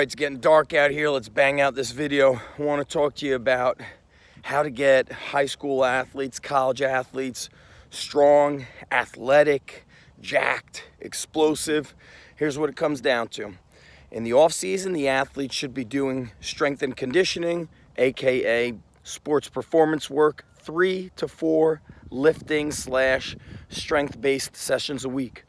It's getting dark out here. Let's bang out this video. I want to talk to you about how to get high school athletes, college athletes, strong, athletic, jacked, explosive. Here's what it comes down to. In the off season, the athletes should be doing strength and conditioning, aka sports performance work, 3 to 4 lifting / strength-based sessions a week.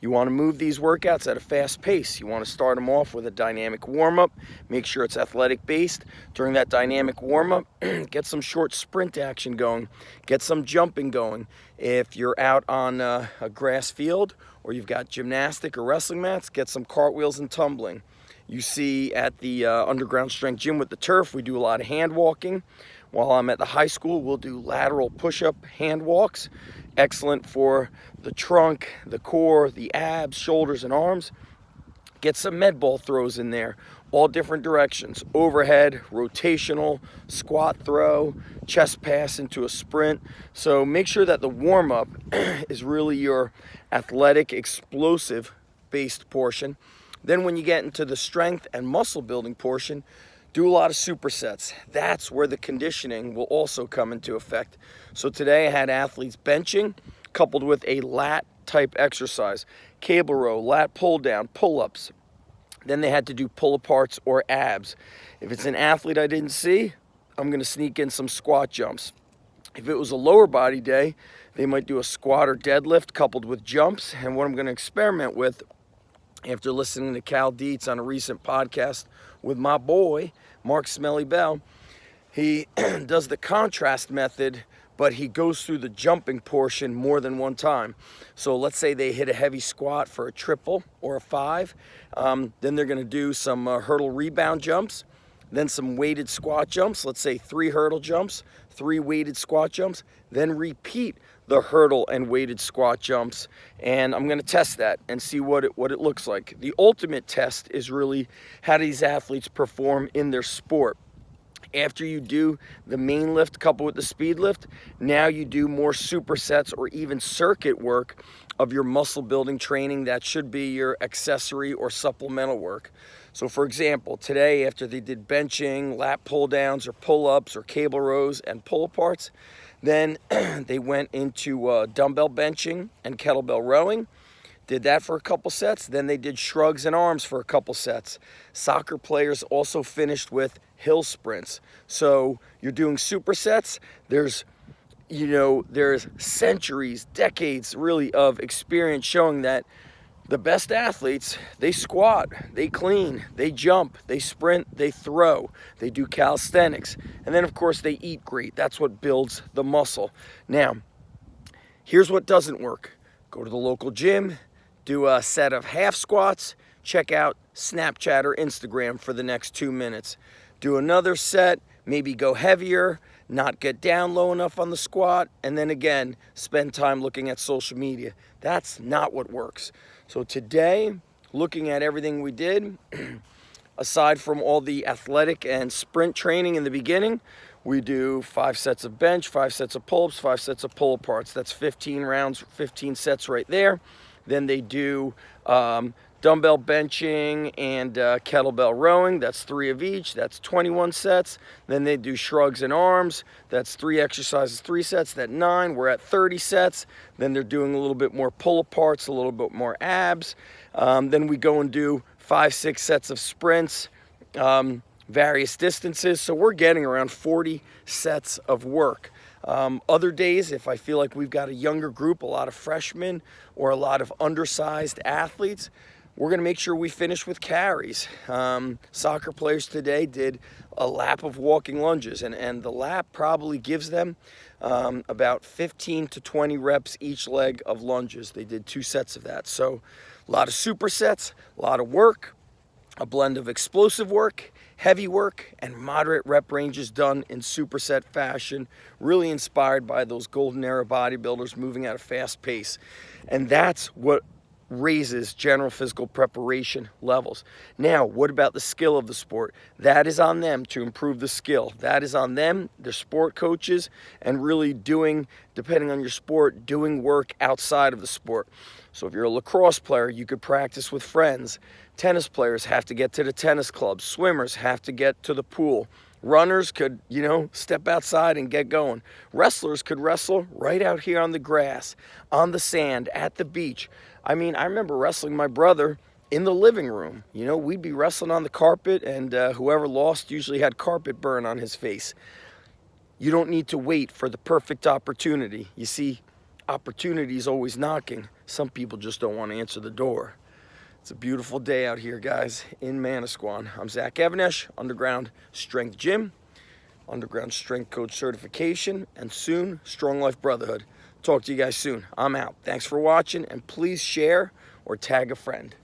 You want to move these workouts at a fast pace. You want to start them off with a dynamic warm-up. Make sure it's athletic-based. During that dynamic warm-up, get some short sprint action going. Get some jumping going. If you're out on a grass field or you've got gymnastic or wrestling mats, get some cartwheels and tumbling. You see at the underground strength gym with the turf, we do a lot of hand walking. While I'm at the high school, we'll do lateral push-up hand walks. Excellent for the trunk, the core, the abs, shoulders, and arms. Get some med ball throws in there, all different directions. Overhead, rotational, squat throw, chest pass into a sprint. So make sure that the warm-up is really your athletic, explosive-based portion. Then when you get into the strength and muscle building portion, do a lot of supersets. That's where the conditioning will also come into effect. So today I had athletes benching coupled with a lat type exercise, cable row, lat pull down, pull-ups. Then they had to do pull-aparts or abs. If it's an athlete I didn't see, I'm gonna sneak in some squat jumps. If it was a lower body day, they might do a squat or deadlift coupled with jumps. And what I'm gonna experiment with, after listening to Cal Dietz on a recent podcast with my boy, Mark Smelly Bell, he does the contrast method, but he goes through the jumping portion more than one time. So let's say they hit a heavy squat for a triple or a 5. Then they're gonna do some hurdle rebound jumps, then some weighted squat jumps, let's say 3 hurdle jumps, 3 weighted squat jumps, then repeat the hurdle and weighted squat jumps. And I'm gonna test that and see what it looks like. The ultimate test is really how these athletes perform in their sport. After you do the main lift coupled with the speed lift, now you do more supersets or even circuit work of your muscle building training. That should be your accessory or supplemental work. So for example, today after they did benching, lat pull downs or pull-ups or cable rows and pull-aparts, then they went into dumbbell benching and kettlebell rowing. Did that for a couple sets. Then they did shrugs and arms for a couple sets. Soccer players also finished with hill sprints. So you're doing supersets. There's centuries, decades really of experience showing that the best athletes, they squat, they clean, they jump, they sprint, they throw, they do calisthenics. And then of course they eat great. That's what builds the muscle. Now, here's what doesn't work. Go to the local gym, do a set of half squats, check out Snapchat or Instagram for the next 2 minutes. Do another set, maybe go heavier, not get down low enough on the squat, and then again, spend time looking at social media. That's not what works. So today, looking at everything we did, aside from all the athletic and sprint training in the beginning, we do 5 sets of bench, 5 sets of pull-ups, 5 sets of pull-aparts. That's 15 rounds, 15 sets right there. Then they do dumbbell benching and kettlebell rowing. That's 3 of each. That's 21 sets. Then they do shrugs and arms. That's 3 exercises, 3 sets. That's 9. We're at 30 sets. Then they're doing a little bit more pull-aparts, a little bit more abs. Then we go and do 5, 6 sets of sprints, various distances. So we're getting around 40 sets of work. Other days, if I feel like we've got a younger group, a lot of freshmen or a lot of undersized athletes, we're going to make sure we finish with carries. Soccer players today did a lap of walking lunges, and the lap probably gives them about 15 to 20 reps each leg of lunges. They did 2 sets of that. So a lot of supersets, a lot of work, a blend of explosive work, heavy work, and moderate rep ranges done in superset fashion, really inspired by those golden era bodybuilders moving at a fast pace. And that's what raises general physical preparation levels. Now, what about the skill of the sport? That is on them to improve the skill. That is on them, their sport coaches, and really doing, depending on your sport, doing work outside of the sport. So if you're a lacrosse player, you could practice with friends. Tennis players have to get to the tennis club. Swimmers have to get to the pool. Runners could, step outside and get going. Wrestlers could wrestle right out here on the grass, on the sand, at the beach. I mean, I remember wrestling my brother in the living room. We'd be wrestling on the carpet, and whoever lost usually had carpet burn on his face. You don't need to wait for the perfect opportunity. You see, opportunity is always knocking. Some people just don't want to answer the door. It's a beautiful day out here, guys, in Manasquan. I'm Zach Evanesh, Underground Strength Gym, Underground Strength Coach Certification, and soon, Strong Life Brotherhood. Talk to you guys soon. I'm out. Thanks for watching, and please share or tag a friend.